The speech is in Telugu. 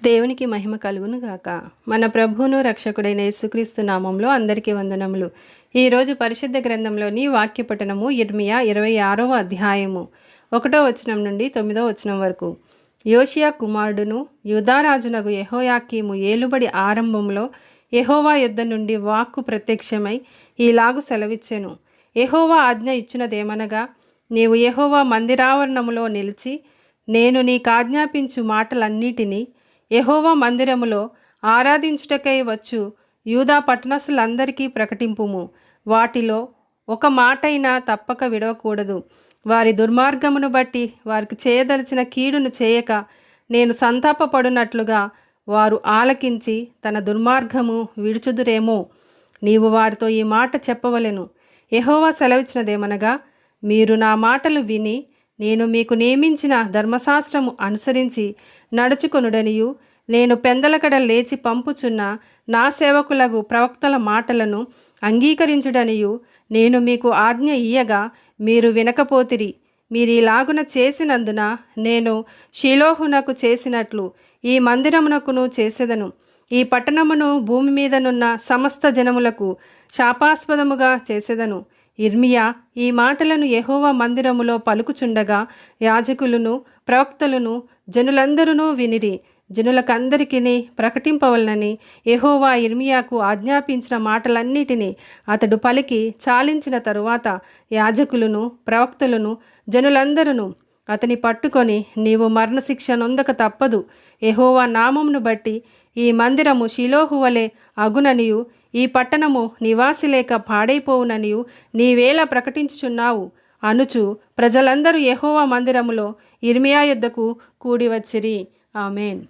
దేవునికి మహిమ కలుగును గాక. మన ప్రభువును రక్షకుడైన యేసుక్రీస్తు నామంలో అందరికీ వందనములు. ఈరోజు పరిశుద్ధ గ్రంథంలోని వాక్య పఠనము ఇర్మియా 26వ అధ్యాయము 1వ వచనం నుండి 9వ వచనం వరకు. యోషియా కుమారుడును యూదారాజునగు యెహోయాకీము ఏలుబడి ఆరంభంలో యెహోవా యుద్ధ నుండి వాక్కు ప్రత్యక్షమై ఈలాగు సెలవిచ్చెను. యెహోవా ఆజ్ఞ ఇచ్చినదేమనగా, నీవు యెహోవా మందిరావరణములో నిలిచి నేను నీకాజ్ఞాపించు మాటలన్నిటినీ యెహోవా మందిరములో ఆరాధించుటకై వచ్చు యూదా పట్టణస్థులందరికీ ప్రకటింపుము. వాటిలో ఒక మాటైనా తప్పక విడవకూడదు. వారి దుర్మార్గమును బట్టి వారికి చేయదలిచిన కీడును చేయక నేను సంతాపపడునట్లుగా వారు ఆలకించి తన దుర్మార్గము విడుచుదురేమో. నీవు వారితో ఈ మాట చెప్పవలెను. యెహోవా సెలవిచ్చినదేమనగా, మీరు నా మాటలు విని నేను మీకు నియమించిన ధర్మశాస్త్రము అనుసరించి నడుచుకొనుడనియు నేను పెందలకడ లేచి పంపుచున్న నా సేవకులకు ప్రవక్తల మాటలను అంగీకరించుడనియు నేను మీకు ఆజ్ఞ ఇయ్యగా మీరు వినకపోతిరి. మీరీలాగున చేసినందున నేను షిలోహునకు చేసినట్లు ఈ మందిరమునకును చేసేదను. ఈ పట్టణమును భూమి మీదనున్న సమస్త జనములకు శాపాస్పదముగా చేసేదను. ఇర్మియా ఈ మాటలను యెహోవా మందిరములో పలుకుచుండగా యాజకులను ప్రవక్తలను జనులందరూ వినిరి. జనులకందరికీ ప్రకటింపవలనని యెహోవా ఇర్మియాకు ఆజ్ఞాపించిన మాటలన్నిటినీ అతడు పలికి చాలించిన తరువాత యాజకులను ప్రవక్తలను జనులందరూ అతని పట్టుకొని, నీవు మరణశిక్ష నొందక తప్పదు. యెహోవా నామమును బట్టి ఈ మందిరము షిలోహు వలె అగుననియు ఈ పట్టణము నివాసి లేక పాడైపోవుననియు నీవేలా ప్రకటించుచున్నావు అనుచు ప్రజలందరూ యెహోవా మందిరములో ఇర్మియా యొద్దకు కూడి వచ్చిరి. ఆమేన్.